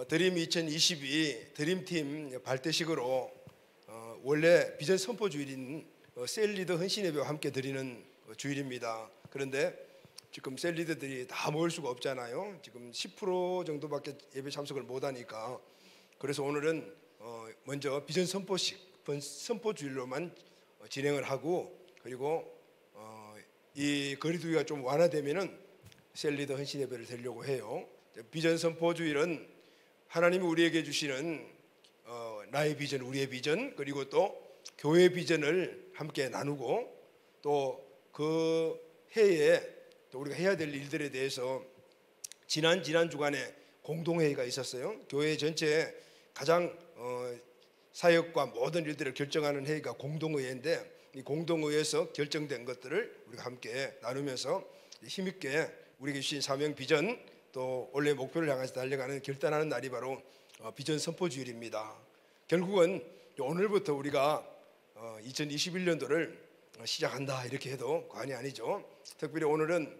드림 2022 드림팀 발대식으로 원래 비전 선포 주일인 셀리더 헌신 예배와 함께 드리는 주일입니다. 그런데 지금 셀리더들이 다 모일 수가 없잖아요. 지금 10% 정도밖에 예배 참석을 못하니까, 그래서 오늘은 먼저 비전 선포 주일로만 진행을 하고, 그리고 이 거리두기가 좀 완화되면은 셀리더 헌신 예배를 드리려고 해요. 비전 선포 주일은 하나님이 우리에게 주시는 나의 비전, 우리의 비전, 그리고 또 교회 비전을 함께 나누고, 또 그 해에 또 우리가 해야 될 일들에 대해서 지난 주간에 공동회의가 있었어요. 교회 전체에 가장 사역과 모든 일들을 결정하는 회의가 공동회의인데, 이 공동회의에서 결정된 것들을 우리가 함께 나누면서 힘있게 우리에게 주신 사명 비전, 또 원래 목표를 향해서 달려가는 결단하는 날이 바로 비전 선포 주일입니다. 결국은 오늘부터 우리가 2021년도를 시작한다 이렇게 해도 과언이 아니죠. 특별히 오늘은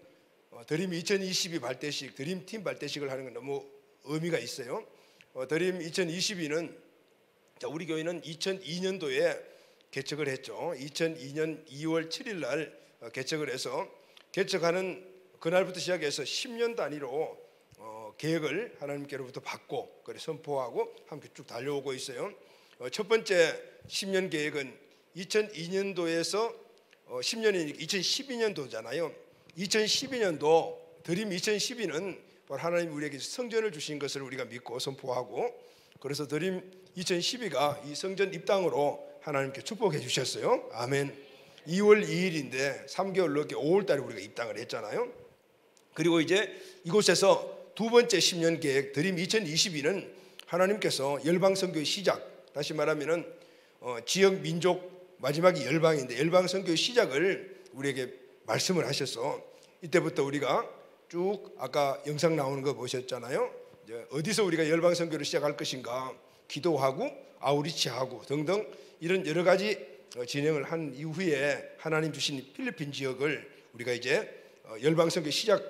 드림 2022 발대식, 드림팀 발대식을 하는 건 너무 의미가 있어요. 드림 2022는 우리 교회는 2002년도에 개척을 했죠. 2002년 2월 7일 날 개척을 해서, 개척하는 그날부터 시작해서 10년 단위로 계획을 하나님께로부터 받고 그래 선포하고 함께 쭉 달려오고 있어요. 첫 번째 10년 계획은 2002년도에서 10년이니까 2012년도잖아요. 2012년도 드림 2012는 바로 하나님 우리에게 성전을 주신 것을 우리가 믿고 선포하고, 그래서 드림 2012가 이 성전 입당으로 하나님께 축복해 주셨어요. 아멘. 2월 2일인데 3개월 넘게 5월 달에 우리가 입당을 했잖아요. 그리고 이제 이곳에서 두 번째 10년 계획 드림 2022는 하나님께서 열방 선교의 시작, 다시 말하면은 지역 민족 마지막이 열방인데 열방 선교의 시작을 우리에게 말씀을 하셔서, 이때부터 우리가 쭉 아까 영상 나오는 거 보셨잖아요. 이제 어디서 우리가 열방 선교를 시작할 것인가, 기도하고 아우리치하고 등등 이런 여러 가지 진행을 한 이후에 하나님 주신 필리핀 지역을 우리가 이제 열방 선교 시작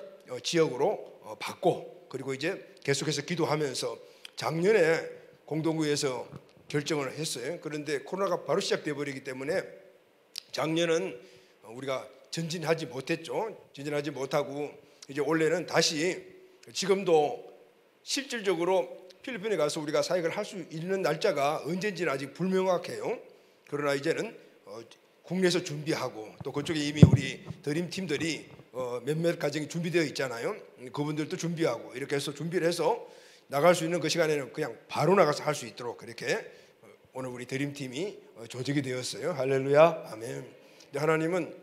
지역으로 받고, 그리고 이제 계속해서 기도하면서 작년에 공동구에서 결정을 했어요. 그런데 코로나가 바로 시작돼 버리기 때문에 작년은 우리가 전진하지 못했죠. 전진하지 못하고 이제 올해는 다시, 지금도 실질적으로 필리핀에 가서 우리가 사역을 할 수 있는 날짜가 언제인지는 아직 불명확해요. 그러나 이제는 국내에서 준비하고, 또 그쪽에 이미 우리 드림 팀들이 몇몇 가정이 준비되어 있잖아요. 그분들도 준비하고 이렇게 해서 준비를 해서 나갈 수 있는 그 시간에는 그냥 바로 나가서 할 수 있도록 그렇게 오늘 우리 드림팀이 조직이 되었어요. 할렐루야, 아멘. 하나님은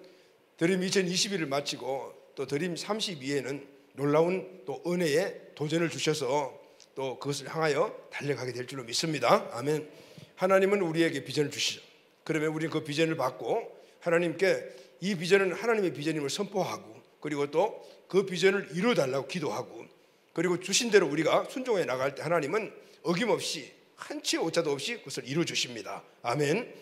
드림 2021을 마치고 또 드림 32에는 놀라운 또 은혜의 도전을 주셔서 또 그것을 향하여 달려가게 될 줄로 믿습니다. 아멘. 하나님은 우리에게 비전을 주시죠. 그러면 우리는 그 비전을 받고 하나님께 이 비전은 하나님의 비전임을 선포하고, 그리고 또 그 비전을 이루어달라고 기도하고, 그리고 주신 대로 우리가 순종해 나갈 때 하나님은 어김없이 한치의 오차도 없이 그것을 이루어 주십니다. 아멘.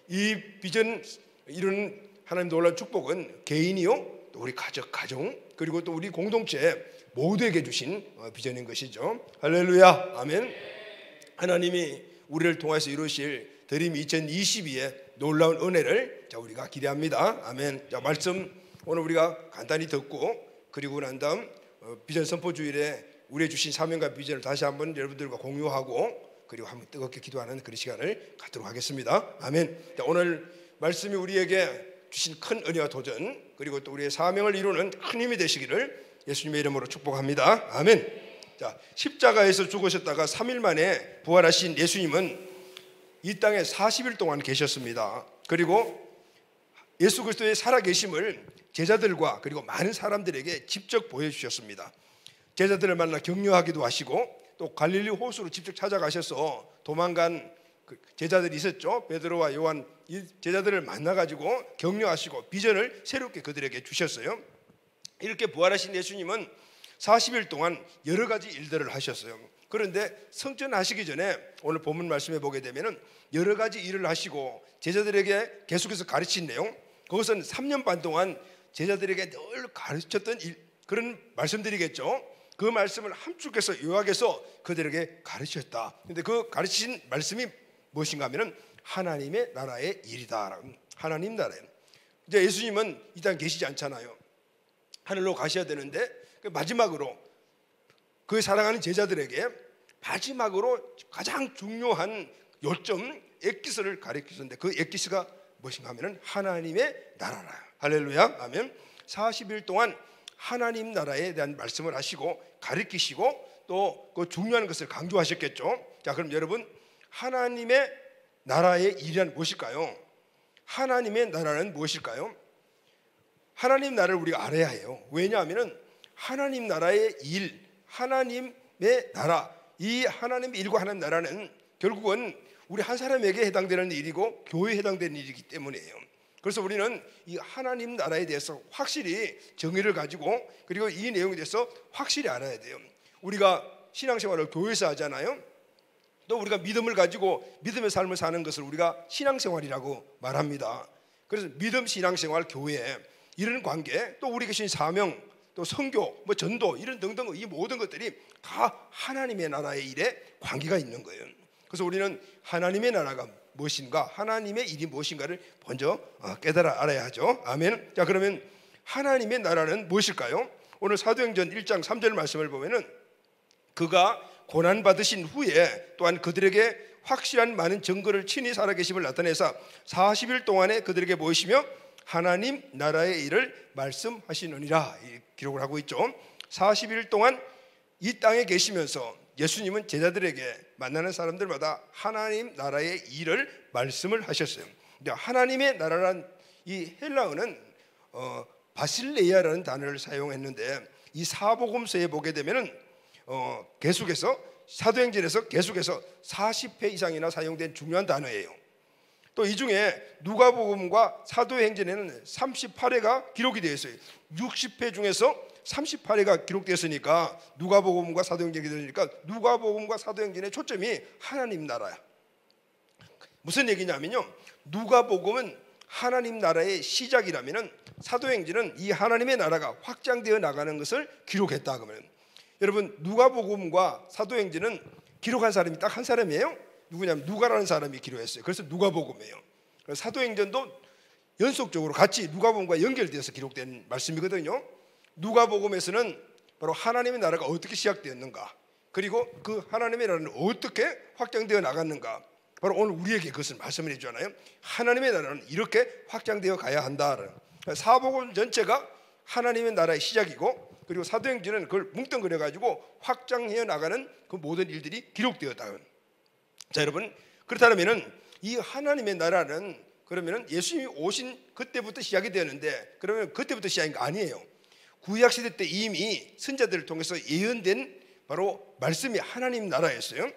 이 비전 이루는 하나님 놀라운 축복은 개인이요, 또 우리 가정, 그리고 또 우리 공동체 모두에게 주신 비전인 것이죠. 할렐루야, 아멘. 하나님이 우리를 통해서 이루실 드림 2022의 놀라운 은혜를 우리가 기대합니다. 아멘. 자, 말씀 오늘 우리가 간단히 듣고, 그리고 난 다음 비전 선포 주일에 우리의 주신 사명과 비전을 다시 한번 여러분들과 공유하고, 그리고 한번 뜨겁게 기도하는 그런 시간을 갖도록 하겠습니다. 아멘. 자, 오늘 말씀이 우리에게 주신 큰 은혜와 도전, 그리고 또 우리의 사명을 이루는 큰 힘이 되시기를 예수님의 이름으로 축복합니다. 아멘. 자, 십자가에서 죽으셨다가 3일 만에 부활하신 예수님은 이 땅에 40일 동안 계셨습니다. 그리고 예수 그리스도의 살아계심을 제자들과 그리고 많은 사람들에게 직접 보여주셨습니다. 제자들을 만나 격려하기도 하시고, 또 갈릴리 호수로 직접 찾아가셔서 도망간 제자들이 있었죠. 베드로와 요한, 이 제자들을 만나가지고 격려하시고 비전을 새롭게 그들에게 주셨어요. 이렇게 부활하신 예수님은 40일 동안 여러 가지 일들을 하셨어요. 그런데 성전하시기 전에 오늘 본문 말씀해 보게 되면 여러 가지 일을 하시고 제자들에게 계속해서 가르친 내용, 그것은 3년 반 동안 제자들에게 늘 가르쳤던 일, 그런 말씀드리겠죠. 그 말씀을 함축해서 요약해서 그들에게 가르치셨다. 근데 그 가르치신 말씀이 무엇인가 하면은 하나님의 나라의 일이다. 하나님 나라예요. 이제 예수님은 이 땅에 계시지 않잖아요. 하늘로 가셔야 되는데 마지막으로 그 사랑하는 제자들에게 마지막으로 가장 중요한 요점 엑기스를 가르치셨는데 그 엑기스가 무엇인가 하면은 하나님의 나라라. 할렐루야. 아멘. 40일 동안 하나님 나라에 대한 말씀을 하시고 가르치시고 또 그 중요한 것을 강조하셨겠죠. 자, 그럼 여러분, 하나님의 나라의 일이란 무엇일까요? 하나님의 나라는 무엇일까요? 하나님 나라를 우리가 알아야 해요. 왜냐하면 하나님 나라의 일, 하나님의 나라, 이 하나님의 일과 하나님 나라는 결국은 우리 한 사람에게 해당되는 일이고 교회에 해당되는 일이기 때문이에요. 그래서 우리는 이 하나님 나라에 대해서 확실히 정의를 가지고 그리고 이 내용에 대해서 확실히 알아야 돼요. 우리가 신앙생활을 교회에서 하잖아요. 또 우리가 믿음을 가지고 믿음의 삶을 사는 것을 우리가 신앙생활이라고 말합니다. 그래서 믿음, 신앙생활, 교회 이런 관계, 또 우리 계신 사명, 또 선교, 뭐 전도 이런 등등 이 모든 것들이 다 하나님의 나라의 일에 관계가 있는 거예요. 그래서 우리는 하나님의 나라가 무엇인가, 하나님의 일이 무엇인가를 먼저 깨달아 알아야 하죠. 아멘. 자, 그러면 하나님의 나라는 무엇일까요? 오늘 사도행전 1장 3절 말씀을 보면은 그가 고난 받으신 후에 또한 그들에게 확실한 많은 증거를 친히 살아계심을 나타내사 40일 동안에 그들에게 보이시며 하나님 나라의 일을 말씀하시느니라 기록을 하고 있죠. 40일 동안 이 땅에 계시면서 예수님은 제자들에게 만나는 사람들마다 하나님 나라의 일을 말씀을 하셨어요. 하나님의 나라란 이 헬라어는 바실레이아라는 단어를 사용했는데 이 사복음서에 보게 되면은 계속해서 사도행전에서 계속해서 40회 이상이나 사용된 중요한 단어예요. 또 이 중에 누가복음과 사도행전에는 38회가 기록이 되어 있어요. 60회 중에서 38회가 기록되었으니까 누가복음과 사도행전이 되니까 누가복음과 사도행전의 초점이 하나님 나라야. 무슨 얘기냐면요, 누가복음은 하나님 나라의 시작이라면은 사도행전은 이 하나님의 나라가 확장되어 나가는 것을 기록했다 그러면, 여러분 누가복음과 사도행전은 기록한 사람이 딱 한 사람이에요. 누구냐면 누가라는 사람이 기록했어요. 그래서 누가복음이에요. 사도행전도 연속적으로 같이 누가복음과 연결되어서 기록된 말씀이거든요. 누가복음에서는 바로 하나님의 나라가 어떻게 시작되었는가, 그리고 그 하나님의 나라는 어떻게 확장되어 나갔는가, 바로 오늘 우리에게 그것을 말씀을 해주잖아요. 하나님의 나라는 이렇게 확장되어 가야 한다. 사복음 전체가 하나님의 나라의 시작이고, 그리고 사도행전은 그걸 뭉뚱그려 가지고 확장해 나가는 그 모든 일들이 기록되었다. 자, 여러분, 그렇다면은 이 하나님의 나라는 그러면은 예수님이 오신 그때부터 시작이 되었는데, 그러면 그때부터 시작인 거 아니에요. 구약 시대 때 이미 선자들을 통해서 예언된 바로 말씀이 하나님 나라였어요.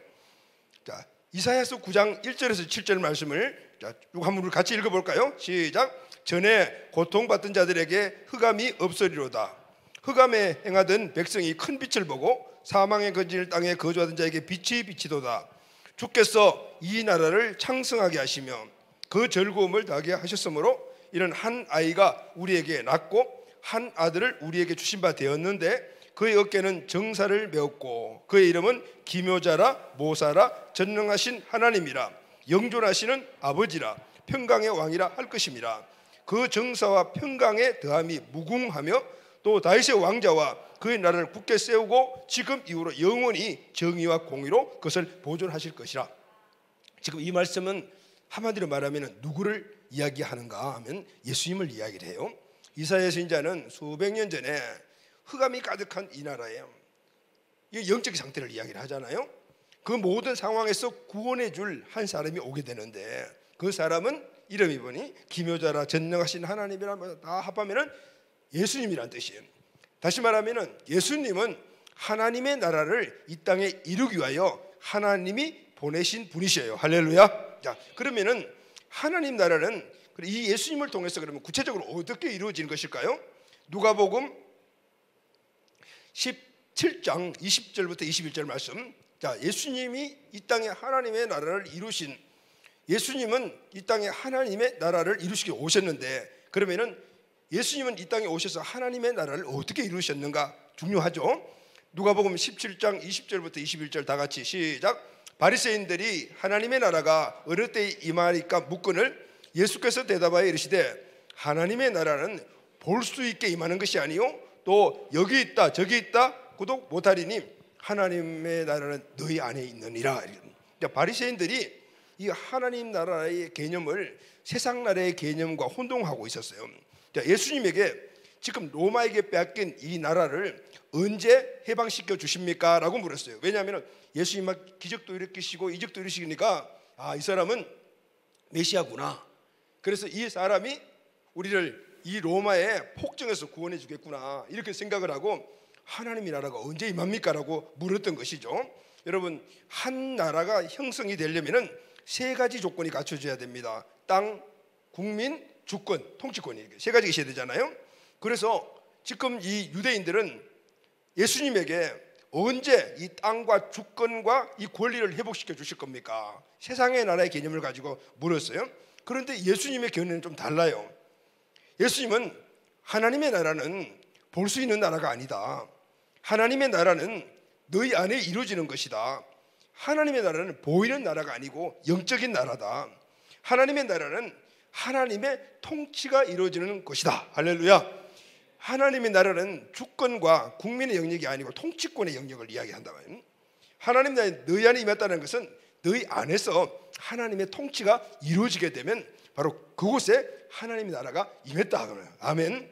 자, 이사야서 9장 1절에서 7절 말씀을 한번 같이 읽어볼까요? 시작. 전에 고통받던 자들에게 흑암이 없으리로다. 흑암에 행하던 백성이 큰 빛을 보고 사망의 거질 땅에 거주하던 자에게 빛이 비치도다. 주께서 이 나라를 창성하게 하시며 그 즐거움을 더하게 하셨으므로 이는 한 아이가 우리에게 낳고 한 아들을 우리에게 주신 바 되었는데 그의 어깨는 정사를 메었고 그의 이름은 기묘자라 모사라 전능하신 하나님이라 영존하시는 아버지라 평강의 왕이라 할 것임이라. 그 정사와 평강의 더함이 무궁하며 또 다윗의 왕자와 그의 나라를 굳게 세우고 지금 이후로 영원히 정의와 공의로 그것을 보존하실 것이라. 지금 이 말씀은 한마디로 말하면 누구를 이야기하는가 하면 예수님을 이야기를 해요. 이사야 선지자는 수백 년 전에 흑암이 가득한 이 나라에 이 영적 상태를 이야기를 하잖아요. 그 모든 상황에서 구원해 줄 한 사람이 오게 되는데 그 사람은 이름이 보니 기묘자라 전능하신 하나님이라 다 합하면은 예수님이란 뜻이에요. 다시 말하면은 예수님은 하나님의 나라를 이 땅에 이루기 위하여 하나님이 보내신 분이셔요. 할렐루야. 자, 그러면은 하나님 나라는 이 예수님을 통해서 그러면 구체적으로 어떻게 이루어지는 것일까요? 누가복음 17장 20절부터 21절 말씀. 자, 예수님이 이 땅에 하나님의 나라를 이루신, 예수님은 이 땅에 하나님의 나라를 이루시기 오셨는데, 그러면은 예수님은 이 땅에 오셔서 하나님의 나라를 어떻게 이루셨는가 중요하죠. 누가복음 17장 20절부터 21절 다 같이 시작. 바리새인들이 하나님의 나라가 어느 때에 임하리까 묻거늘 예수께서 대답하여 이르시되 하나님의 나라는 볼 수 있게 임하는 것이 아니요 또 여기 있다 저기 있다 구독 못하리니 하나님의 나라는 너희 안에 있느니라. 바리새인들이 이 하나님 나라의 개념을 세상 나라의 개념과 혼동하고 있었어요. 예수님에게 지금 로마에게 빼앗긴 이 나라를 언제 해방시켜 주십니까? 라고 물었어요. 왜냐하면 예수님 막 기적도 일으키시고 이적도 일으키니까 이 사람은 메시아구나. 그래서 이 사람이 우리를 이 로마의 폭정에서 구원해 주겠구나 이렇게 생각을 하고 하나님의 나라가 언제 임합니까? 라고 물었던 것이죠. 여러분, 한 나라가 형성이 되려면 세 가지 조건이 갖춰져야 됩니다. 땅, 국민, 주권, 통치권이 세 가지가 있어야 되잖아요. 그래서 지금 이 유대인들은 예수님에게 언제 이 땅과 주권과 이 권리를 회복시켜 주실 겁니까? 세상의 나라의 개념을 가지고 물었어요. 그런데 예수님의 견해는 좀 달라요. 예수님은 하나님의 나라는 볼 수 있는 나라가 아니다. 하나님의 나라는 너희 안에 이루어지는 것이다. 하나님의 나라는 보이는 나라가 아니고 영적인 나라다. 하나님의 나라는 하나님의 통치가 이루어지는 것이다. 할렐루야. 하나님의 나라는 주권과 국민의 영역이 아니고 통치권의 영역을 이야기한다. 하나님 나라에 너희 안에 임했다는 것은 너희 안에서 하나님의 통치가 이루어지게 되면 바로 그곳에 하나님의 나라가 임했다. 아멘.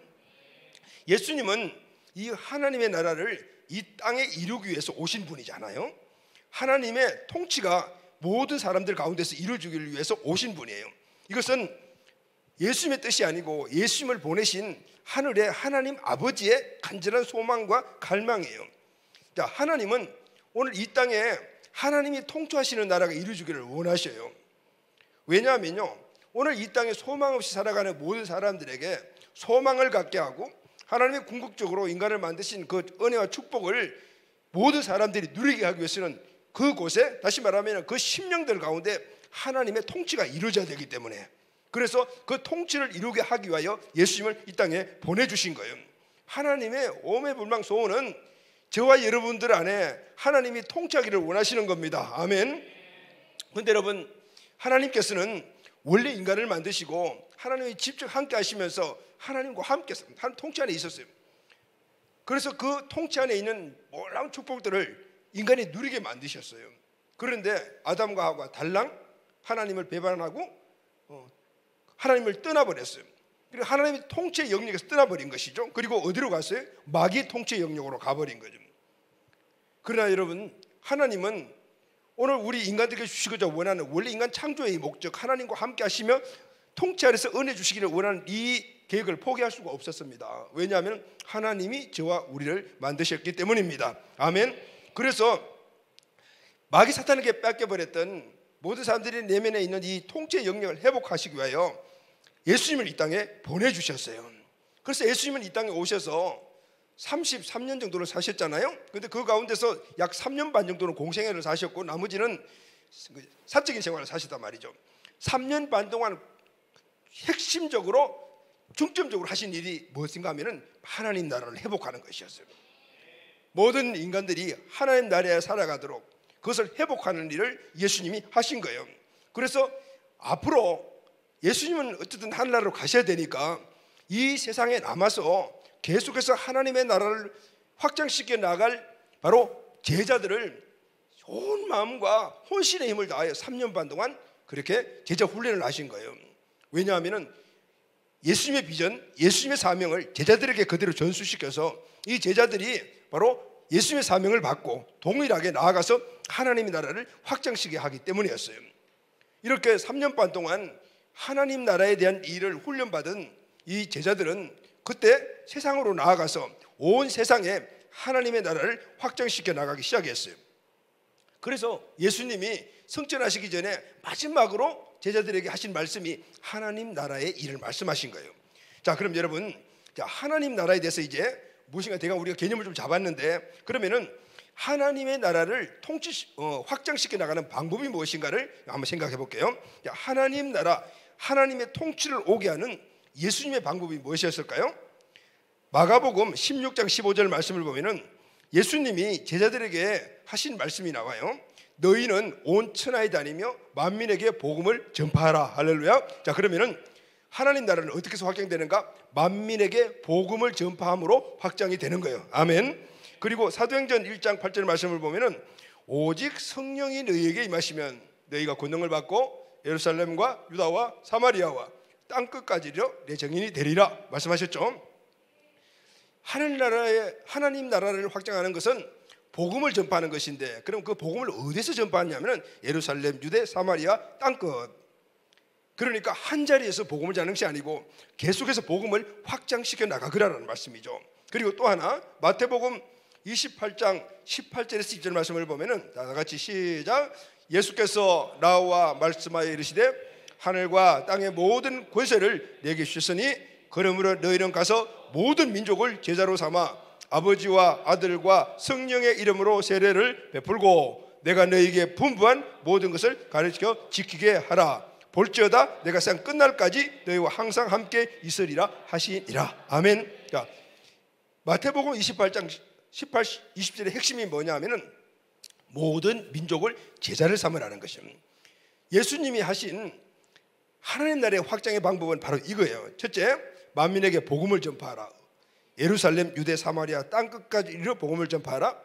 예수님은 이 하나님의 나라를 이 땅에 이루기 위해서 오신 분이잖아요. 하나님의 통치가 모든 사람들 가운데서 이루어지기 위해서 오신 분이에요. 이것은 예수님의 뜻이 아니고 예수님을 보내신 하늘의 하나님 아버지의 간절한 소망과 갈망이에요. 자, 하나님은 오늘 이 땅에 하나님이 통치하시는 나라가 이루어지기를 원하셔요. 왜냐하면요, 오늘 이 땅에 소망 없이 살아가는 모든 사람들에게 소망을 갖게 하고 하나님의 궁극적으로 인간을 만드신 그 은혜와 축복을 모든 사람들이 누리게 하기 위해서는 그곳에, 다시 말하면 그 심령들 가운데 하나님의 통치가 이루어져야 되기 때문에, 그래서 그 통치를 이루게 하기 위하여 예수님을 이 땅에 보내주신 거예요. 하나님의 오매불망 소원은 저와 여러분들 안에 하나님이 통치하기를 원하시는 겁니다. 아멘. 그런데 여러분, 하나님께서는 원래 인간을 만드시고 하나님이 직접 함께 하시면서 하나님과 함께 통치 안에 있었어요. 그래서 그 통치 안에 있는 놀라운 축복들을 인간이 누리게 만드셨어요. 그런데 아담과 하와가 달랑 하나님을 배반하고 하나님을 떠나버렸어요. 그리고 하나님의 통치의 영역에서 떠나버린 것이죠. 그리고 어디로 갔어요? 마귀의 통치의 영역으로 가버린 거죠. 그러나 여러분, 하나님은 오늘 우리 인간들에게 주시고자 원하는 원래 인간 창조의 목적, 하나님과 함께 하시며 통치 아래서 은혜 주시기를 원하는 이 계획을 포기할 수가 없었습니다. 왜냐하면 하나님이 저와 우리를 만드셨기 때문입니다. 아멘. 그래서 마귀 사탄에게 뺏겨버렸던 모든 사람들이 내면에 있는 이 통치의 영역을 회복하시기 위하여 예수님을 이 땅에 보내주셨어요. 그래서 예수님은 이 땅에 오셔서 33년 정도를 사셨잖아요. 그런데 그 가운데서 약 3년 반 정도는 공생애를 사셨고 나머지는 사적인 생활을 사셨단 말이죠. 3년 반 동안 핵심적으로 중점적으로 하신 일이 무엇인가 하면 하나님 나라를 회복하는 것이었어요. 모든 인간들이 하나님 나라에 살아가도록 그것을 회복하는 일을 예수님이 하신 거예요. 그래서 앞으로 예수님은 어쨌든 하늘나라로 가셔야 되니까 이 세상에 남아서 계속해서 하나님의 나라를 확장시켜 나갈 바로 제자들을 좋은 마음과 혼신의 힘을 다하여 3년 반 동안 그렇게 제자 훈련을 하신 거예요. 왜냐하면 예수님의 비전, 예수님의 사명을 제자들에게 그대로 전수시켜서 이 제자들이 바로 예수님의 사명을 받고 동일하게 나아가서 하나님의 나라를 확장시키게 하기 때문이었어요. 이렇게 3년 반 동안 하나님 나라에 대한 일을 훈련받은 이 제자들은 그때 세상으로 나아가서 온 세상에 하나님의 나라를 확장시켜 나가기 시작했어요. 그래서 예수님이 승천하시기 전에 마지막으로 제자들에게 하신 말씀이 하나님 나라의 일을 말씀하신 거예요. 자, 그럼 여러분, 하나님 나라에 대해서 이제 무엇인가 대강 우리가 개념을 좀 잡았는데, 그러면은 하나님의 나라를 확장시켜 나가는 방법이 무엇인가를 한번 생각해 볼게요. 하나님 나라, 하나님의 통치를 오게 하는 예수님의 방법이 무엇이었을까요? 마가복음 16장 15절 말씀을 보면은 예수님이 제자들에게 하신 말씀이 나와요. 너희는 온 천하에 다니며 만민에게 복음을 전파하라. 할렐루야. 자, 그러면은 하나님 나라는 어떻게 해서 확장되는가? 만민에게 복음을 전파함으로 확장이 되는 거예요. 아멘. 그리고 사도행전 1장 8절 말씀을 보면은 오직 성령이 너희에게 임하시면 너희가 권능을 받고 예루살렘과 유다와 사마리아와 땅끝까지 이르러 내 증인이 되리라 말씀하셨죠. 하나님 나라를 확장하는 것은 복음을 전파하는 것인데, 그럼 그 복음을 어디서 전파하냐면 예루살렘, 유대, 사마리아 땅끝. 그러니까 한 자리에서 복음을 전하는 것이 아니고 계속해서 복음을 확장시켜 나가그라는 말씀이죠. 그리고 또 하나 마태복음 28장 18절에서 20절 말씀을 보면은 다 같이 시작. 예수께서 나와 말씀하여 이르시되 하늘과 땅의 모든 권세를 내게 주셨으니 그러므로 너희는 가서 모든 민족을 제자로 삼아 아버지와 아들과 성령의 이름으로 세례를 베풀고 내가 너희에게 분부한 모든 것을 가르쳐 지키게 하라. 볼지어다 내가 세상 끝날까지 너희와 항상 함께 있으리라 하시니라. 아멘. 자, 마태복음 28장 18, 20절의 핵심이 뭐냐 하면은 모든 민족을 제자를 삼으라는 것입니다. 예수님이 하신 하나님 나라의 확장의 방법은 바로 이거예요. 첫째, 만민에게 복음을 전파하라. 예루살렘, 유대, 사마리아 땅끝까지 이르러 복음을 전파하라.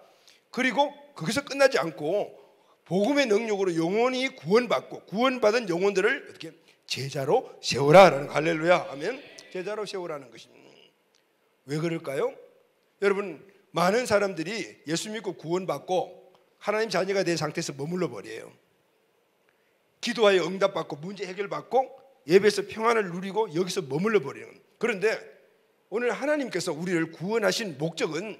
그리고 거기서 끝나지 않고 복음의 능력으로 영혼이 구원받고 구원받은 영혼들을 어떻게 제자로 세우라라는, 할렐루야, 아멘. 제자로 세우라는 것입니다. 왜 그럴까요? 여러분, 많은 사람들이 예수 믿고 구원받고 하나님 자녀가 된 상태에서 머물러 버려요. 기도하여 응답받고 문제 해결받고 예배에서 평안을 누리고 여기서 머물러 버리는. 그런데 오늘 하나님께서 우리를 구원하신 목적은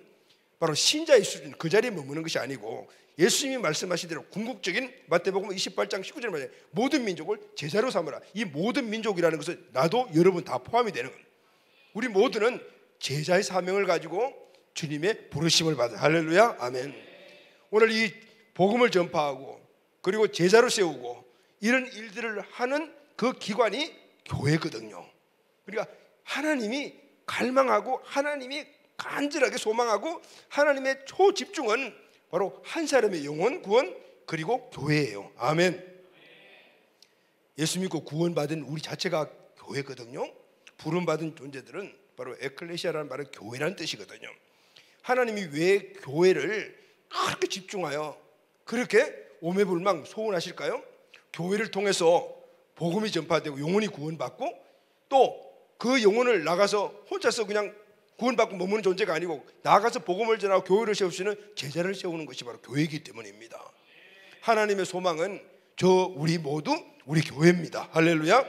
바로 신자의 수준, 그 자리에 머무는 것이 아니고 예수님이 말씀하신 대로 궁극적인 마태복음 28장 19절 말에 모든 민족을 제자로 삼으라. 이 모든 민족이라는 것은 나도 여러분 다 포함이 되는 겁니다. 우리 모두는 제자의 사명을 가지고 주님의 부르심을 받아. 할렐루야, 아멘. 오늘 이 복음을 전파하고 그리고 제자로 세우고 이런 일들을 하는 그 기관이 교회거든요. 그러니까 하나님이 갈망하고 하나님이 간절하게 소망하고 하나님의 초집중은 바로 한 사람의 영혼 구원 그리고 교회예요. 아멘. 예수 믿고 구원받은 우리 자체가 교회거든요. 부름받은 존재들은 바로 에클레시아라는 말은 교회라는 뜻이거든요. 하나님이 왜 교회를 그렇게 집중하여 그렇게 오매불망 소원하실까요? 교회를 통해서 복음이 전파되고 영혼이 구원받고 또 그 영혼을 나가서 혼자서 그냥 구원받고 머무는 존재가 아니고 나가서 복음을 전하고 교회를 세울 수 있는 제자를 세우는 것이 바로 교회이기 때문입니다. 하나님의 소망은 우리 모두 우리 교회입니다. 할렐루야.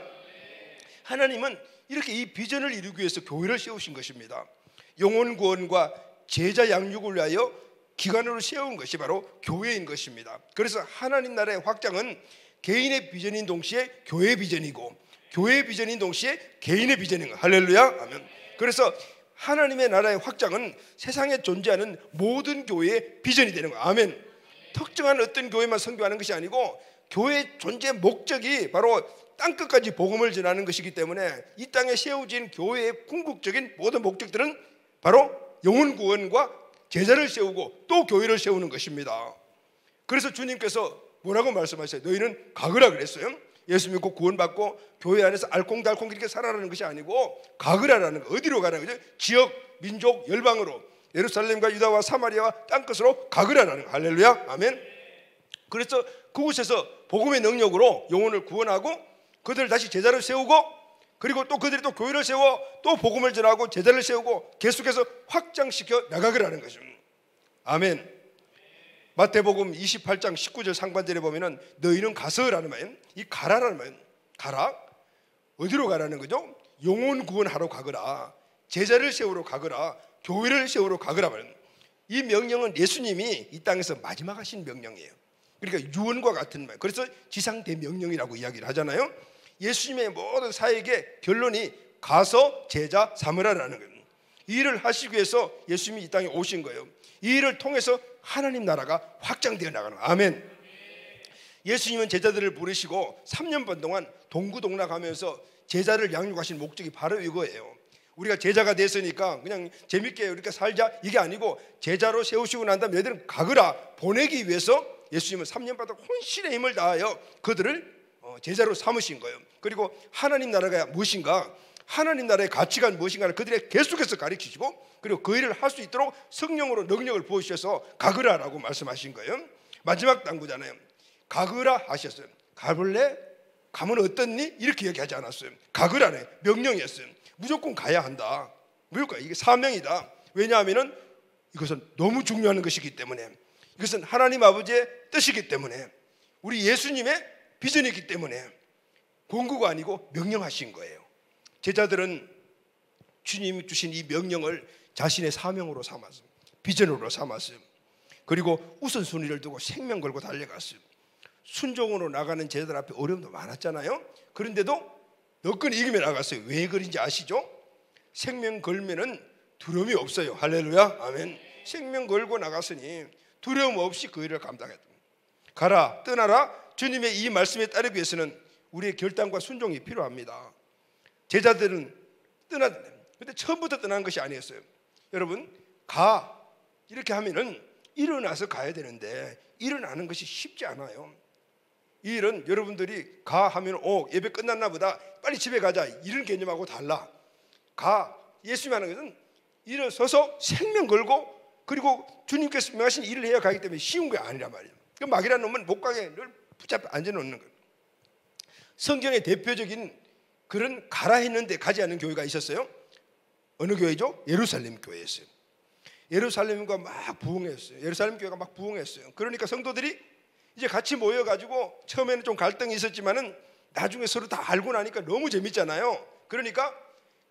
하나님은 이렇게 이 비전을 이루기 위해서 교회를 세우신 것입니다. 영혼 구원과 제자 양육을 위하여 기관으로 세운 것이 바로 교회인 것입니다. 그래서 하나님 나라의 확장은 개인의 비전인 동시에 교회의 비전이고 교회의 비전인 동시에 개인의 비전인 거예요. 할렐루야, 아멘. 그래서 하나님의 나라의 확장은 세상에 존재하는 모든 교회의 비전이 되는 거예요. 아멘. 특정한 어떤 교회만 선교하는 것이 아니고 교회의 존재 목적이 바로 땅끝까지 복음을 전하는 것이기 때문에 이 땅에 세워진 교회의 궁극적인 모든 목적들은 바로 영혼 구원과 제자를 세우고 또 교회를 세우는 것입니다. 그래서 주님께서 뭐라고 말씀하셨어요? 너희는 가거라 그랬어요. 예수 믿고 구원받고 교회 안에서 알콩달콩 이렇게 살아라는 것이 아니고 가거라라는 거. 어디로 가라는 거죠? 지역, 민족, 열방으로 예루살렘과 유다와 사마리아와 땅끝으로 가거라라는 거. 할렐루야, 아멘. 그래서 그곳에서 복음의 능력으로 영혼을 구원하고 그들을 다시 제자로 세우고 그리고 또 그들이 또 교회를 세워 또 복음을 전하고 제자를 세우고 계속해서 확장시켜 나가거라는 거죠. 아멘. 마태복음 28장 19절 상반절에 보면은 너희는 가서라는 말, 이 가라라는 말, 가라 어디로 가라는 거죠? 영혼 구원하러 가거라, 제자를 세우러 가거라, 교회를 세우러 가거라 말입니다. 이 명령은 예수님이 이 땅에서 마지막 하신 명령이에요. 그러니까 유언과 같은 말. 그래서 지상 대명령이라고 이야기를 하잖아요. 예수님의 모든 사역의 결론이 가서 제자 삼으라라는 거예요. 이 일을 하시기 위해서 예수님이 이 땅에 오신 거예요. 이 일을 통해서 하나님 나라가 확장되어 나가는 거예요. 아멘. 예수님은 제자들을 부르시고 3년 반 동안 동구동락하면서 제자를 양육하신 목적이 바로 이거예요. 우리가 제자가 됐으니까 그냥 재밌게 이렇게 살자 이게 아니고 제자로 세우시고 난 다음에 너희들은 가거라 보내기 위해서 예수님은 3년 동안 혼신의 힘을 다하여 그들을 제자로 삼으신 거예요. 그리고 하나님 나라가 무엇인가, 하나님 나라의 가치가 무엇인가를 그들에게 계속해서 가르치시고 그리고 그 일을 할 수 있도록 성령으로 능력을 부어주셔서 가거라라고 말씀하신 거예요. 마지막 당부잖아요. 가거라 하셨어요. 가볼래? 가면 어떻니? 이렇게 얘기하지 않았어요. 가거라네, 명령이었어요. 무조건 가야 한다. 무조건 이게 사명이다. 왜냐하면 이것은 너무 중요한 것이기 때문에, 이것은 하나님 아버지의 뜻이기 때문에, 우리 예수님의 비전이기 때문에 권고가 아니고 명령하신 거예요. 제자들은 주님이 주신 이 명령을 자신의 사명으로 삼았어요. 비전으로 삼았어요. 그리고 우선순위를 두고 생명 걸고 달려갔어요. 순종으로 나가는 제자들 앞에 어려움도 많았잖아요. 그런데도 너끈 이기며 나갔어요. 왜 그런지 아시죠? 생명 걸면은 두려움이 없어요. 할렐루야, 아멘. 생명 걸고 나갔으니 두려움 없이 그 일을 감당했다. 가라, 떠나라. 주님의 이 말씀에 따르기 위해서는 우리의 결단과 순종이 필요합니다. 제자들은 근데 처음부터 떠난 것이 아니었어요. 여러분, 가 이렇게 하면은 일어나서 가야 되는데 일어나는 것이 쉽지 않아요. 이 일은 여러분들이 가 하면 예배 끝났나 보다, 빨리 집에 가자, 이런 개념하고 달라. 가, 예수님 하는 것은 일어서서 생명 걸고 그리고 주님께서 명하신 일을 해야 가기 때문에 쉬운 게 아니란 말이에요. 그 막이라는 놈은 목각에 늘 붙잡혀 앉아놓는 거예요. 성경의 대표적인 그런 가라 했는데 가지 않는 교회가 있었어요. 어느 교회죠? 예루살렘 교회였어요. 예루살렘과 막 부흥했어요. 예루살렘 교회가 막 부흥했어요. 그러니까 성도들이 이제 같이 모여가지고 처음에는 좀 갈등이 있었지만은 나중에 서로 다 알고 나니까 너무 재밌잖아요. 그러니까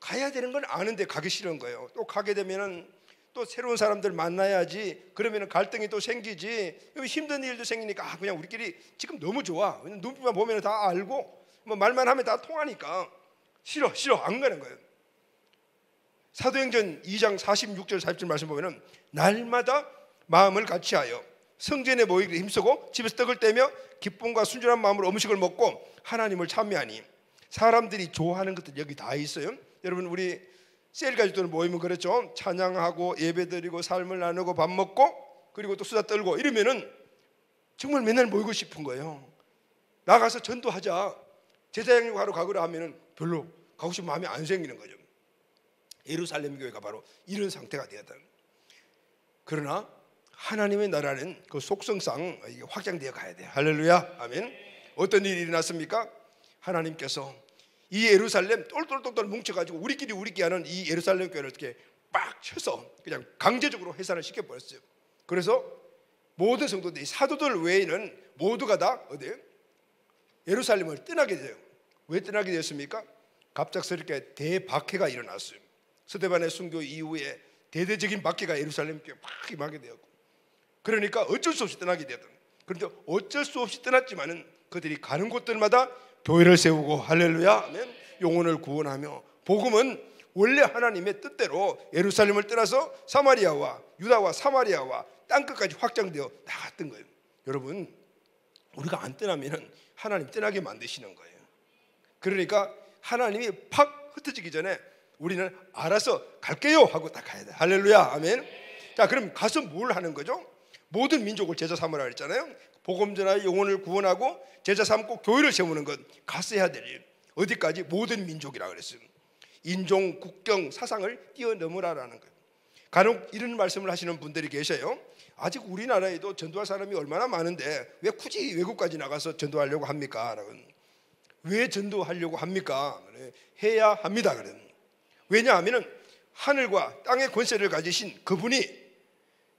가야 되는 건 아는데 가기 싫은 거예요. 또 가게 되면은 또 새로운 사람들 만나야지. 그러면은 갈등이 또 생기지. 힘든 일도 생기니까 그냥 우리끼리 지금 너무 좋아. 눈빛만 보면 다 알고 뭐 말만 하면 다 통하니까 싫어 안 가는 거예요. 사도행전 2장 46절 47절 말씀 보면은 날마다 마음을 같이하여 성전에 모이기를 힘쓰고 집에서 떡을 떼며 기쁨과 순전한 마음으로 음식을 먹고 하나님을 찬미하니. 사람들이 좋아하는 것들 여기 다 있어요. 여러분, 우리 셀 가족들 모이면 그렇죠. 찬양하고 예배드리고 삶을 나누고 밥 먹고 그리고 또 수다 떨고 이러면은 정말 맨날 모이고 싶은 거예요. 나가서 전도하자, 제자양육하러 가거라 하면은 별로 가고 싶은 마음이 안 생기는 거죠. 예루살렘 교회가 바로 이런 상태가 되었다. 그러나 하나님의 나라는 그 속성상 이게 확장되어 가야 돼요. 할렐루야, 아멘. 어떤 일이 일어났습니까? 하나님께서 이 예루살렘 똘똘똘똘 뭉쳐가지고 우리끼리 하는 이 예루살렘 교회를 어떻게 빡 쳐서 그냥 강제적으로 해산을 시켜버렸어요. 그래서 모든 성도들이 사도들 외에는 모두가 다 어디에? 예루살렘을 떠나게 돼요. 왜 떠나게 되었습니까? 갑작스럽게 대박해가 일어났어요. 스데반의 순교 이후에 대대적인 박해가 예루살렘 교회에 막 임하게 되었고, 그러니까 어쩔 수 없이 떠나게 되었다. 그런데 어쩔 수 없이 떠났지만은 그들이 가는 곳들마다 교회를 세우고, 할렐루야, 아멘, 영혼을 구원하며, 복음은 원래 하나님의 뜻대로 예루살렘을 떠나서 사마리아와 유다와 사마리아와 땅끝까지 확장되어 나갔던 거예요. 여러분, 우리가 안 떠나면 하나님 떠나게 만드시는 거예요. 그러니까 하나님이 팍 흩어지기 전에 우리는 알아서 갈게요 하고 딱 가야 돼. 할렐루야, 아멘. 자, 그럼 가서 뭘 하는 거죠? 모든 민족을 제자 삼으라 그랬잖아요. 복음 전하여 영혼을 구원하고 제자 삼고 교회를 세우는 것, 가서 해야 될 일. 어디까지? 모든 민족이라 그랬어요. 인종, 국경, 사상을 뛰어넘으라라는 거예요. 간혹 이런 말씀을 하시는 분들이 계셔요. 아직 우리나라에도 전도할 사람이 얼마나 많은데 왜 굳이 외국까지 나가서 전도하려고 합니까? 왜 전도하려고 합니까? 해야 합니다. 왜냐하면 하늘과 땅의 권세를 가지신 그분이,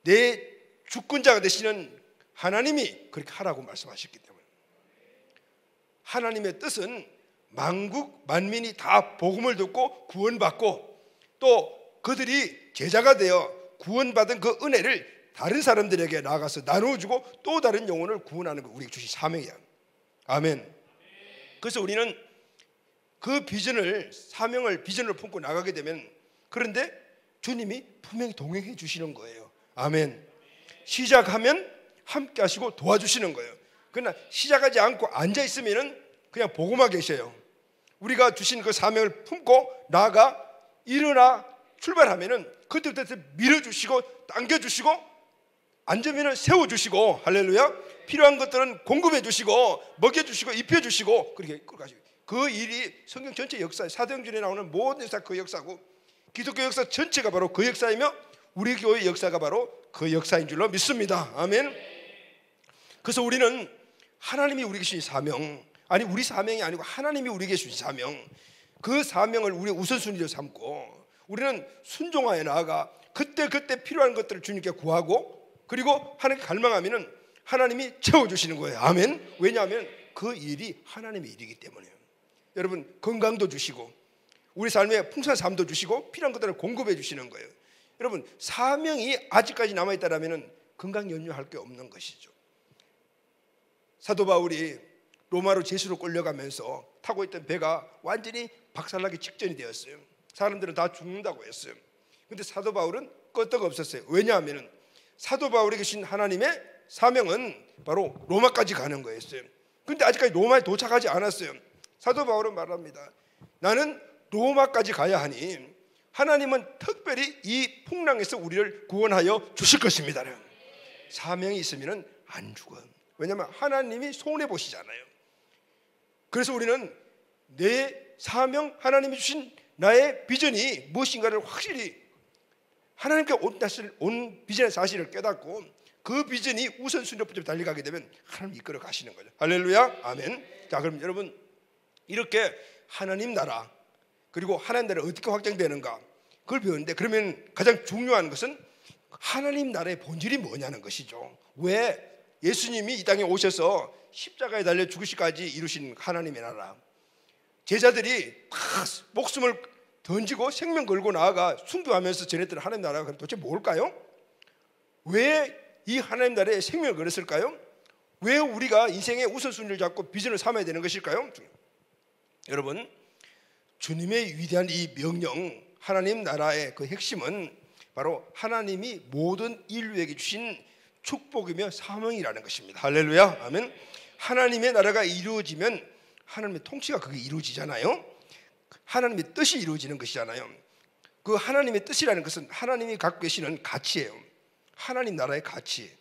내 주권자가 되시는 하나님이 그렇게 하라고 말씀하셨기 때문에, 하나님의 뜻은 만국 만민이 다 복음을 듣고 구원받고 또 그들이 제자가 되어 구원받은 그 은혜를 다른 사람들에게 나가서 나눠주고 또 다른 영혼을 구원하는 거 우리에게 주신 사명이야. 아멘. 그래서 우리는 그 비전을, 사명을, 비전을 품고 나가게 되면, 그런데 주님이 분명히 동행해 주시는 거예요. 아멘. 시작하면 함께 하시고 도와주시는 거예요. 그러나 시작하지 않고 앉아 있으면 그냥 보고만 계셔요. 우리가 주신 그 사명을 품고 나아가 일어나 출발하면은 그때부터 밀어주시고 당겨주시고 앉으면은 세워주시고, 할렐루야, 필요한 것들은 공급해주시고 먹여주시고 입혀주시고 그렇게 끌어가시고, 그 일이 성경 전체 역사에 사도행전에 나오는 모든 역사 그 역사고, 기독교 역사 전체가 바로 그 역사이며 우리 교회 역사가 바로 그 역사인 줄로 믿습니다. 아멘. 그래서 우리는 하나님이 우리에게 주신 사명, 아니 우리 사명이 아니고 하나님이 우리에게 주신 사명, 그 사명을 우리의 우선순위로 삼고 우리는 순종하여 나아가 그때 필요한 것들을 주님께 구하고, 그리고 하나님께 갈망하면은 하나님이 채워주시는 거예요. 아멘. 왜냐하면 그 일이 하나님의 일이기 때문에요. 여러분, 건강도 주시고 우리 삶에 풍성한 삶도 주시고 필요한 것들을 공급해 주시는 거예요. 여러분, 사명이 아직까지 남아있다면 건강 연유할 게 없는 것이죠. 사도 바울이 로마로 제수로 끌려가면서 타고 있던 배가 완전히 박살나기 직전이 되었어요. 사람들은 다 죽는다고 했어요. 근데 사도 바울은 끄떡없었어요. 왜냐하면 사도 바울에게 주신 하나님의 사명은 바로 로마까지 가는 거였어요. 근데 아직까지 로마에 도착하지 않았어요. 사도 바울은 말합니다. 나는 로마까지 가야 하니 하나님은 특별히 이 풍랑에서 우리를 구원하여 주실 것입니다. 사명이 있으면 안 죽어. 왜냐하면 하나님이 손해보시잖아요. 그래서 우리는 내 사명, 하나님이 주신 나의 비전이 무엇인가를 확실히 하나님께 온 비전의 사실을 깨닫고 그 비전이 우선순위로 달려가게 되면 하나님 이끌어 가시는 거죠. 할렐루야, 아멘. 자, 그럼 여러분, 이렇게 하나님 나라, 그리고 하나님 나라가 어떻게 확장되는가 그걸 배우는데, 그러면 가장 중요한 것은 하나님 나라의 본질이 뭐냐는 것이죠. 왜 예수님이 이 땅에 오셔서 십자가에 달려 죽으시기까지 이루신 하나님의 나라, 제자들이 다 목숨을 던지고 생명 걸고 나아가 순교하면서 전했던 하나님 나라가 그럼 도대체 뭘까요? 왜 이 하나님 나라에 생명을 걸었을까요? 왜 우리가 인생의 우선순위를 잡고 비전을 삼아야 되는 것일까요? 여러분, 주님의 위대한 이 명령, 하나님 나라의 그 핵심은 바로 하나님이 모든 인류에게 주신 축복이며 사명이라는 것입니다. 할렐루야, 아멘. 하나님의 나라가 이루어지면 하나님의 통치가 그게 이루어지잖아요. 하나님의 뜻이 이루어지는 것이잖아요. 그 하나님의 뜻이라는 것은 하나님이 갖고 계시는 가치예요. 하나님 나라의 가치.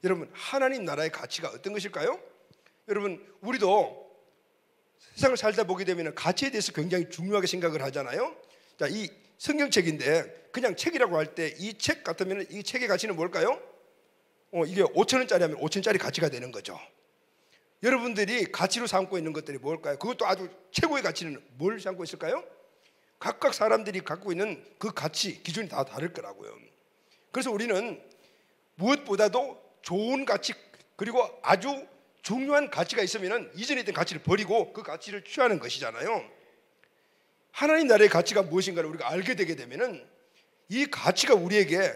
여러분, 하나님 나라의 가치가 어떤 것일까요? 여러분, 우리도 세상을 살다 보게 되면 가치에 대해서 굉장히 중요하게 생각을 하잖아요. 자, 이 성경책인데 그냥 책이라고 할 때 이 책 같으면 이 책의 가치는 뭘까요? 이게 5,000원짜리 하면 5,000원짜리 가치가 되는 거죠. 여러분들이 가치로 삼고 있는 것들이 뭘까요? 그것도 아주 최고의 가치는 뭘 삼고 있을까요? 각각 사람들이 갖고 있는 그 가치, 기준이 다 다를 거라고요. 그래서 우리는 무엇보다도 좋은 가치, 그리고 아주 중요한 가치가 있으면 이전에 있던 가치를 버리고 그 가치를 취하는 것이잖아요. 하나님 나라의 가치가 무엇인가를 우리가 알게 되게 되면 이 가치가 우리에게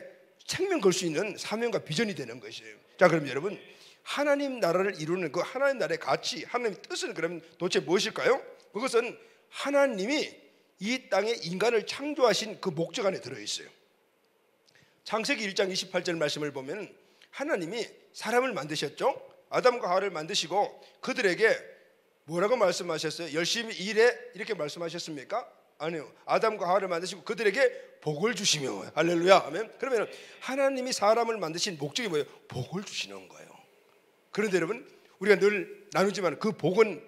생명 걸 수 있는 사명과 비전이 되는 것이에요. 자, 그럼 여러분, 하나님 나라를 이루는 그 하나님 나라의 가치, 하나님의 뜻은 그러면 도대체 무엇일까요? 그것은 하나님이 이 땅에 인간을 창조하신 그 목적 안에 들어있어요. 창세기 1장 28절 말씀을 보면 하나님이 사람을 만드셨죠. 아담과 하와를 만드시고 그들에게 뭐라고 말씀하셨어요? 열심히 일해 이렇게 말씀하셨습니까? 아니요. 아담과 하와를 만드시고 그들에게 복을 주시며, 할렐루야, 아멘. 그러면 하나님이 사람을 만드신 목적이 뭐예요? 복을 주시는 거예요. 그런데 여러분, 우리가 늘 나누지만 그 복은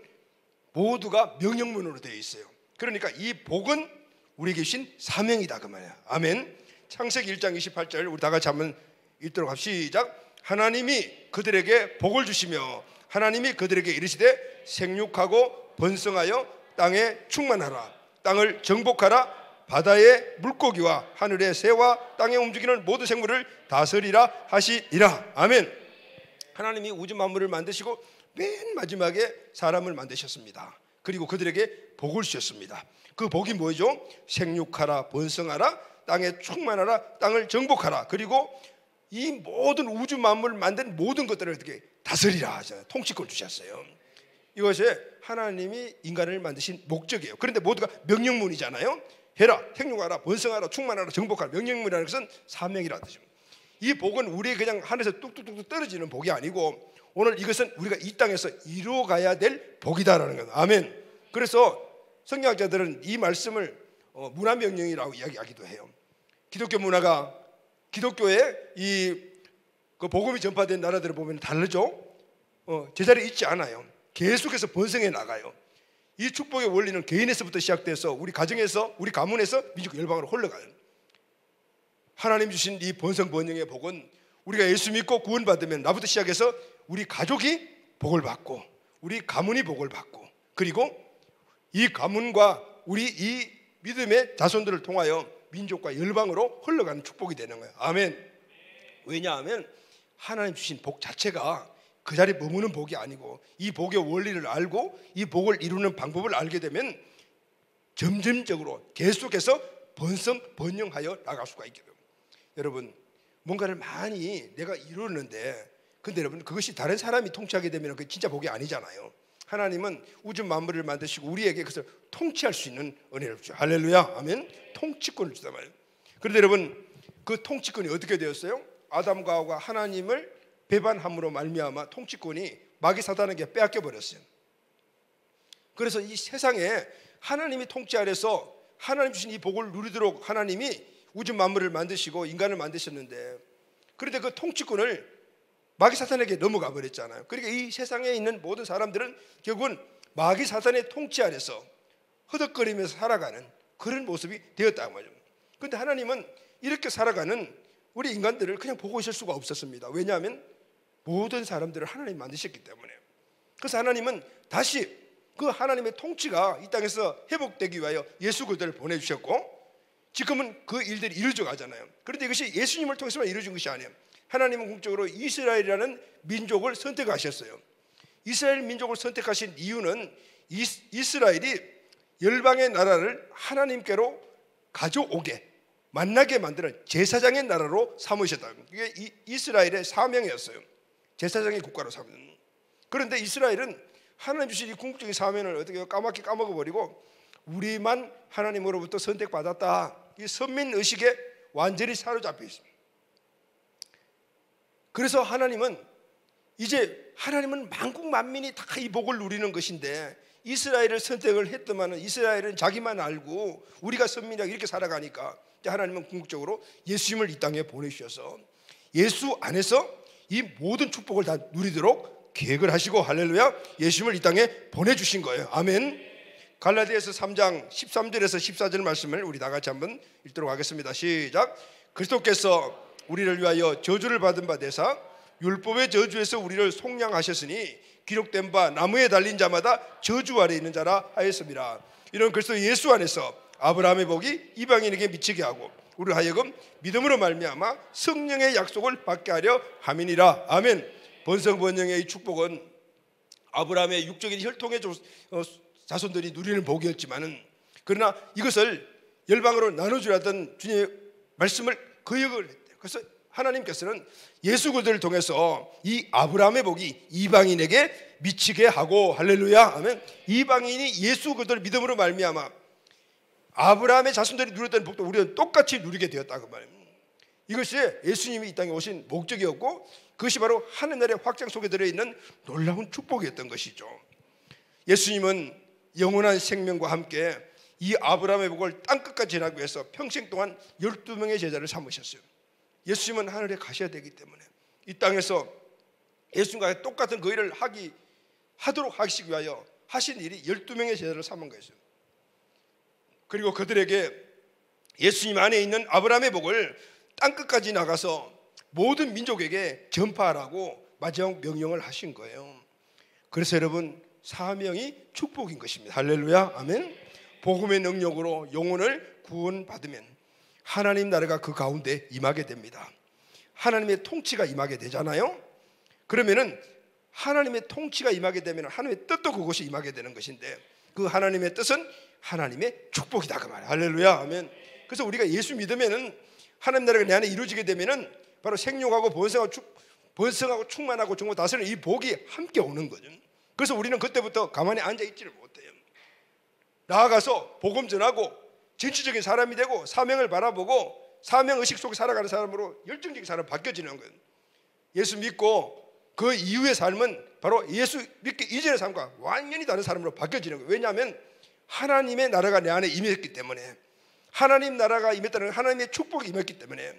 모두가 명령문으로 되어 있어요. 그러니까 이 복은 우리에게 주신 사명이다 그 말이야. 아멘. 창세기 1장 28절 우리 다 같이 한번 읽도록 합시다. 시작. 하나님이 그들에게 복을 주시며 하나님이 그들에게 이르시되 생육하고 번성하여 땅에 충만하라. 땅을 정복하라. 바다의 물고기와 하늘의 새와 땅에 움직이는 모든 생물을 다스리라 하시니라. 아멘. 하나님이 우주 만물을 만드시고 맨 마지막에 사람을 만드셨습니다. 그리고 그들에게 복을 주셨습니다. 그 복이 뭐죠? 생육하라, 번성하라, 땅에 충만하라, 땅을 정복하라. 그리고 이 모든 우주 만물을 만든 모든 것들을 어떻게 다스리라 하잖아요. 통치권 주셨어요. 이것이 하나님이 인간을 만드신 목적이에요. 그런데 모두가 명령문이잖아요. 해라, 생육하라, 번성하라, 충만하라, 정복하라. 명령문이라는 것은 사명이라는 뜻입니다. 이 복은 우리의 그냥 하늘에서 뚝뚝뚝 떨어지는 복이 아니고 오늘 이것은 우리가 이 땅에서 이루어가야 될 복이다라는 거예요. 아멘. 그래서 성경학자들은 이 말씀을 문화 명령이라고 이야기하기도 해요. 기독교 문화가 기독교의 그 복음이 전파된 나라들을 보면 다르죠. 제자리에 있지 않아요. 계속해서 번성해 나가요. 이 축복의 원리는 개인에서부터 시작돼서 우리 가정에서, 우리 가문에서 민족 열방으로 흘러가요. 하나님 주신 이 번성 번영의 복은 우리가 예수 믿고 구원받으면 나부터 시작해서 우리 가족이 복을 받고 우리 가문이 복을 받고 그리고 이 가문과 우리 이 믿음의 자손들을 통하여 민족과 열방으로 흘러가는 축복이 되는 거예요. 아멘. 왜냐하면 하나님 주신 복 자체가 그 자리에 머무는 복이 아니고 이 복의 원리를 알고 이 복을 이루는 방법을 알게 되면 점점적으로 계속해서 번영하여 나갈 수가 있게 됩니다. 여러분, 뭔가를 많이 내가 이루었는데 근데 여러분 그것이 다른 사람이 통치하게 되면 그게 진짜 복이 아니잖아요. 하나님은 우주 만물을 만드시고 우리에게 그것을 통치할 수 있는 은혜를 주죠. 할렐루야. 아멘. 통치권을 주단 말이에요. 그런데 여러분 그 통치권이 어떻게 되었어요? 아담과 하와가 하나님을 배반함으로 말미암아 통치권이 마귀 사단에게 빼앗겨 버렸어요. 그래서 이 세상에 하나님이 통치 아래서 하나님 주신 이 복을 누리도록 하나님이 우주 만물을 만드시고 인간을 만드셨는데 그런데 그 통치권을 마귀 사탄에게 넘어가 버렸잖아요. 그러니까 이 세상에 있는 모든 사람들은 결국은 마귀 사탄의 통치 아래서 허덕거리면서 살아가는 그런 모습이 되었다는 거죠. 그런데 하나님은 이렇게 살아가는 우리 인간들을 그냥 보고 있을 수가 없었습니다. 왜냐하면 모든 사람들을 하나님이 만드셨기 때문에. 그래서 하나님은 다시 그 하나님의 통치가 이 땅에서 회복되기 위하여 예수 그리스도를 보내주셨고 지금은 그 일들이 이루어져 가잖아요. 그런데 이것이 예수님을 통해서만 이루어진 것이 아니에요. 하나님은 궁극적으로 이스라엘이라는 민족을 선택하셨어요. 이스라엘 민족을 선택하신 이유는 이스라엘이 열방의 나라를 하나님께로 가져오게 만나게 만드는 제사장의 나라로 삼으셨다. 이게 이스라엘의 사명이었어요. 제사장의 국가로 삼는. 그런데 이스라엘은 하나님 주신 이 궁극적인 사명을 어떻게 까맣게 까먹어버리고 우리만 하나님으로부터 선택받았다. 이 선민의식에 완전히 사로잡혀 있습니다. 그래서 하나님은 만국 만민이 다 이 복을 누리는 것인데 이스라엘을 선택을 했더만은 이스라엘은 자기만 알고 우리가 선민이라고 이렇게 살아가니까 하나님은 궁극적으로 예수님을 이 땅에 보내주셔서 예수 안에서 이 모든 축복을 다 누리도록 계획을 하시고 할렐루야 예수님을 이 땅에 보내주신 거예요. 아멘. 갈라디아서 3장 13절에서 14절 말씀을 우리 다 같이 한번 읽도록 하겠습니다. 시작. 그리스도께서 우리를 위하여 저주를 받은 바 되사 율법의 저주에서 우리를 속량하셨으니 기록된 바 나무에 달린 자마다 저주 아래 있는 자라 하였습니다. 이런 그리스도 예수 안에서 아브라함의 복이 이방인에게 미치게 하고 우리를 하여금 믿음으로 말미암아 성령의 약속을 받게 하려 함이니라. 아멘. 번성번영의 이 축복은 아브라함의 육적인 혈통의 자손들이 누리는 복이었지만은 그러나 이것을 열방으로 나눠주라던 주님의 말씀을 거역을 했대요. 그래서 하나님께서는 예수 그리스도를 통해서 이 아브라함의 복이 이방인에게 미치게 하고 할렐루야. 아멘. 이방인이 예수 그리스도를 믿음으로 말미암아 아브라함의 자손들이 누렸던 복도 우리는 똑같이 누리게 되었다고 말입니다. 이것이 예수님이 이 땅에 오신 목적이었고 그것이 바로 하늘나라의 확장 속에 들어있는 놀라운 축복이었던 것이죠. 예수님은 영원한 생명과 함께 이 아브라함의 복을 땅끝까지 전하기 위해서 평생 동안 12명의 제자를 삼으셨어요. 예수님은 하늘에 가셔야 되기 때문에 이 땅에서 예수님과 똑같은 그 일을 하도록 하시기 위하여 하신 일이 12명의 제자를 삼은 것이죠. 그리고 그들에게 예수님 안에 있는 아브라함의 복을 땅끝까지 나가서 모든 민족에게 전파하라고 마지막 명령을 하신 거예요. 그래서 여러분 사명이 축복인 것입니다. 할렐루야. 아멘. 복음의 능력으로 영혼을 구원받으면 하나님 나라가 그 가운데 임하게 됩니다. 하나님의 통치가 임하게 되잖아요. 그러면은 하나님의 통치가 임하게 되면 하나님의 뜻도 그것이 임하게 되는 것인데 그 하나님의 뜻은 하나님의 축복이다 그 말이에요. 할렐루야. 아멘. 그래서 우리가 예수 믿으면은 하나님 나라가 내 안에 이루어지게 되면은 바로 생육하고 번성하고 충만하고 정말 다스리는 이 복이 함께 오는 거죠. 그래서 우리는 그때부터 가만히 앉아 있지를 못해요. 나아가서 복음 전하고 전투적인 사람이 되고 사명을 바라보고 사명의식 속에 살아가는 사람으로 열정적인 사람으로 바뀌어지는 거예요. 예수 믿고 그 이후의 삶은 바로 예수 믿기 이전의 삶과 완전히 다른 사람으로 바뀌어지는 거예요. 왜냐하면 하나님의 나라가 내 안에 임했기 때문에 하나님 나라가 임했다는 하나님의 축복이 임했기 때문에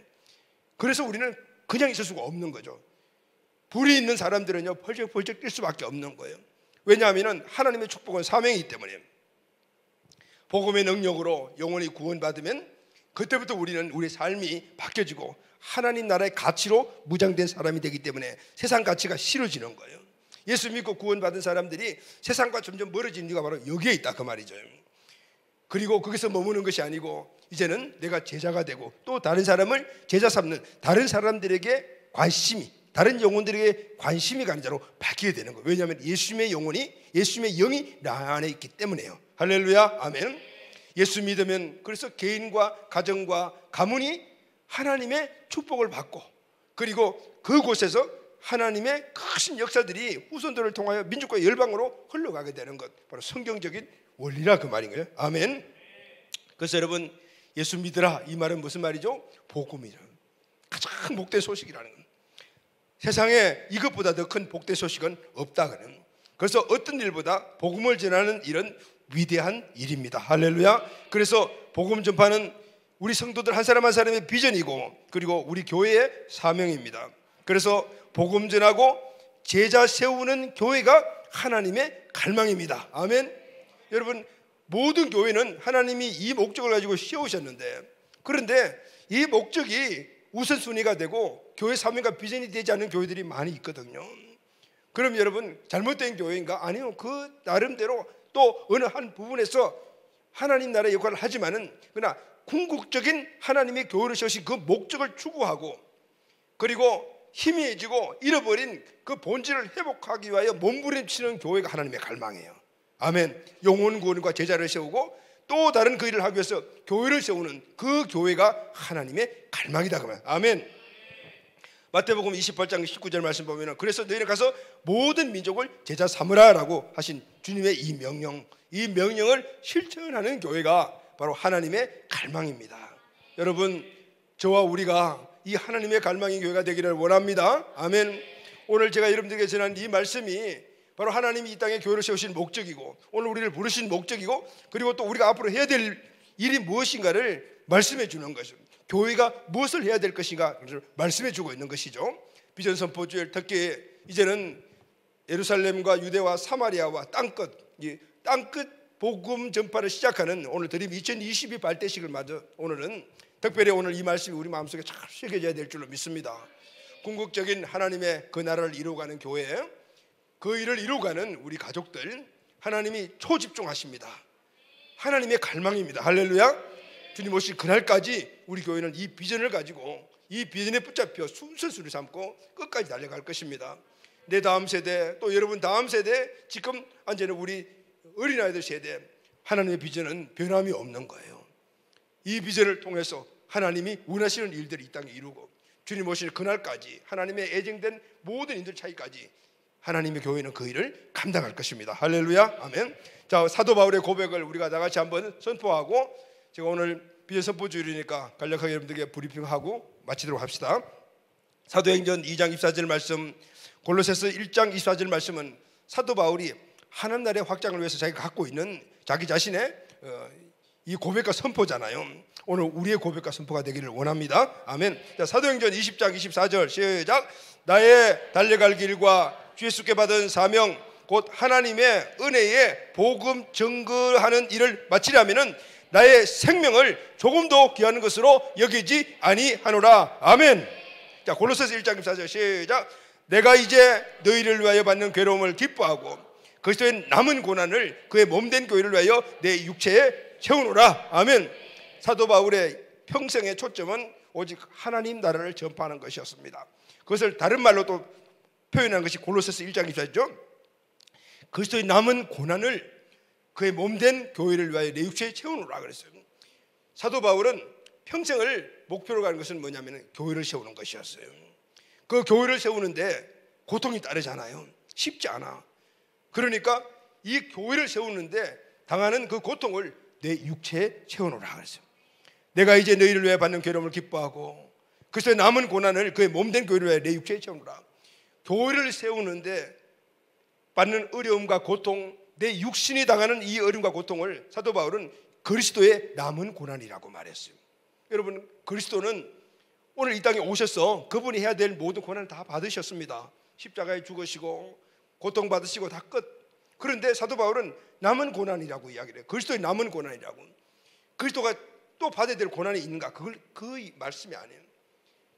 그래서 우리는 그냥 있을 수가 없는 거죠. 불이 있는 사람들은요 펄쩍펄쩍 뛸 수밖에 없는 거예요. 왜냐하면 하나님의 축복은 사명이기 때문에 복음의 능력으로 영혼이 구원받으면 그때부터 우리는 우리의 삶이 바뀌어지고 하나님 나라의 가치로 무장된 사람이 되기 때문에 세상 가치가 싫어지는 거예요. 예수 믿고 구원받은 사람들이 세상과 점점 멀어지는 이유가 바로 여기에 있다 그 말이죠. 그리고 거기서 머무는 것이 아니고 이제는 내가 제자가 되고 또 다른 사람을 제자 삼는 다른 사람들에게 관심이 다른 영혼들에게 관심이 가는 자로 바뀌게 되는 거예요. 왜냐하면 예수님의 영혼이 예수님의 영이 나 안에 있기 때문에요. 할렐루야 아멘. 예수 믿으면 그래서 개인과 가정과 가문이 하나님의 축복을 받고 그리고 그곳에서 하나님의 크신 역사들이 후손들을 통하여 민족과 열방으로 흘러가게 되는 것 바로 성경적인 원리라 그 말인 거예요. 아멘. 그래서 여러분 예수 믿으라 이 말은 무슨 말이죠? 복음이라 가장 복된 소식이라는 겁니다. 세상에 이것보다 더 큰 복된 소식은 없다고는. 그래서 어떤 일보다 복음을 전하는 일은 위대한 일입니다. 할렐루야. 그래서 복음 전파는 우리 성도들 한 사람 한 사람의 비전이고 그리고 우리 교회의 사명입니다. 그래서 복음 전하고 제자 세우는 교회가 하나님의 갈망입니다. 아멘. 여러분 모든 교회는 하나님이 이 목적을 가지고 세우셨는데 그런데 이 목적이 우선순위가 되고 교회 사명과 비전이 되지 않는 교회들이 많이 있거든요. 그럼 여러분 잘못된 교회인가? 아니요. 그 나름대로 또 어느 한 부분에서 하나님 나라의 역할을 하지만은 그러나 궁극적인 하나님의 교회를 세우신 그 목적을 추구하고 그리고 희미해지고 잃어버린 그 본질을 회복하기 위하여 몸부림치는 교회가 하나님의 갈망이에요. 아멘. 영혼 구원과 제자를 세우고 또 다른 그 일을 하기 위해서 교회를 세우는 그 교회가 하나님의 갈망이다 그러면 아멘. 마태복음 28장 19절 말씀 보면 그래서 너희는 가서 모든 민족을 제자 삼으라라고 하신 주님의 이 명령을 실천하는 교회가 바로 하나님의 갈망입니다. 여러분 저와 우리가 이 하나님의 갈망인 교회가 되기를 원합니다. 아멘. 오늘 제가 여러분들에게 전한 이 말씀이 바로 하나님이 이 땅에 교회를 세우신 목적이고 오늘 우리를 부르신 목적이고 그리고 또 우리가 앞으로 해야 될 일이 무엇인가를 말씀해 주는 것입니다. 교회가 무엇을 해야 될 것인가 말씀해 주고 있는 것이죠. 비전 선포주일 특히 이제는 예루살렘과 유대와 사마리아와 땅끝 복음 전파를 시작하는 오늘 드림 2022 발대식을 맞아 오늘은 특별히 오늘 이 말씀이 우리 마음속에 잘 새겨져야 될 줄로 믿습니다. 궁극적인 하나님의 그 나라를 이루어가는 교회 그 일을 이루어가는 우리 가족들 하나님이 초집중하십니다. 하나님의 갈망입니다. 할렐루야. 주님 오실 그날까지 우리 교회는 이 비전을 가지고 이 비전에 붙잡혀 순서수를 삼고 끝까지 달려갈 것입니다. 내 다음 세대 또 여러분 다음 세대 지금 앉아있는 우리 어린아이들 세대 하나님의 비전은 변함이 없는 거예요. 이 비전을 통해서 하나님이 원하시는 일들을 이 땅에 이루고 주님 오실 그날까지 하나님의 애정된 모든 인들 차이까지 하나님의 교회는 그 일을 감당할 것입니다. 할렐루야 아멘. 자 사도 바울의 고백을 우리가 다 같이 한번 선포하고 제가 오늘 비전 선포주일이니까 간략하게 여러분들에게 브리핑하고 마치도록 합시다. 사도행전 2장 24절 말씀 골로새서 1장 24절 말씀은 사도 바울이 하나님 나라의 확장을 위해서 자기가 갖고 있는 자기 자신의 이 고백과 선포잖아요. 오늘 우리의 고백과 선포가 되기를 원합니다. 아멘. 자, 사도행전 20장 24절 시작. 나의 달려갈 길과 주 예수께 받은 사명 곧 하나님의 은혜의 복음 증거하는 일을 마치려면은 나의 생명을 조금도 귀한 것으로 여기지 아니하노라. 아멘. 자 골로새서 1장 24절 시작. 내가 이제 너희를 위하여 받는 괴로움을 기뻐하고 그리스도의 남은 고난을 그의 몸된 교회를 위하여 내 육체에 채우노라. 아멘. 사도 바울의 평생의 초점은 오직 하나님 나라를 전파하는 것이었습니다. 그것을 다른 말로 또 표현한 것이 골로새서 1장 24절. 그리스도의 남은 고난을 그의 몸된 교회를 위하여 내 육체에 채우노라 그랬어요. 사도 바울은 평생을 목표로 가는 것은 뭐냐면 교회를 세우는 것이었어요. 그 교회를 세우는데 고통이 따르잖아요. 쉽지 않아. 그러니까 이 교회를 세우는데 당하는 그 고통을 내 육체에 채워놓으라 그랬어요. 내가 이제 너희를 위해 받는 괴로움을 기뻐하고 그래서 남은 고난을 그의 몸된 교회를 위해 내 육체에 채워놓으라. 교회를 세우는데 받는 어려움과 고통 내 육신이 당하는 이 어려움과 고통을 사도 바울은 그리스도의 남은 고난이라고 말했어요. 여러분, 그리스도는 오늘 이 땅에 오셔서 그분이 해야 될 모든 고난을 다 받으셨습니다. 십자가에 죽으시고 고통받으시고 다 끝. 그런데 사도 바울은 남은 고난이라고 이야기를 해요. 그리스도의 남은 고난이라고. 그리스도가 또 받아야 될 고난이 있는가? 그걸 그 말씀이 아니에요.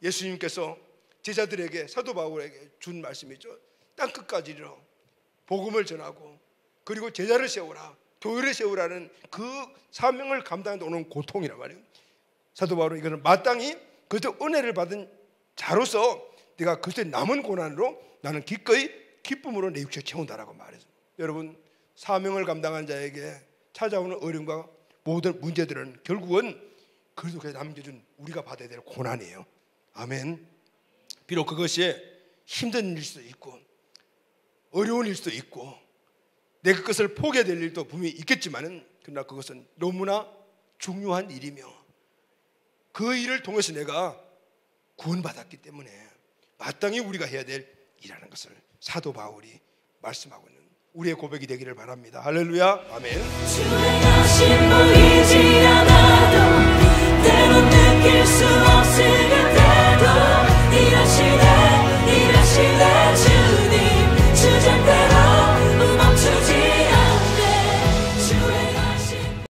예수님께서 제자들에게, 사도 바울에게 준 말씀이죠. 땅끝까지 이르러 복음을 전하고 그리고 제자를 세우라, 교회를 세우라는 그 사명을 감당해 오는 고통이란 말이에요. 사도 바울은 이거는 마땅히 그리스도 은혜를 받은 자로서 내가 그리스도의 남은 고난으로 나는 기꺼이 기쁨으로 내 육체를 채운다라고 말해서, 여러분, 사명을 감당한 자에게 찾아오는 어려움과 모든 문제들은 결국은 그리스도께서 남겨준 우리가 받아야 될 고난이에요. 아멘. 비록 그것이 힘든 일일 수도 있고 어려운 일일 수도 있고 내 그것을 포기해야 될 일도 분명히 있겠지만은, 그러나 그것은 너무나 중요한 일이며 그 일을 통해서 내가 구원받았기 때문에 마땅히 우리가 해야 될 일이라는 것을 사도 바울이 말씀하고 있는 우리의 고백이 되기를 바랍니다. 할렐루야. 아멘. 주의 하심 보이지 않아도 때론 느낄 수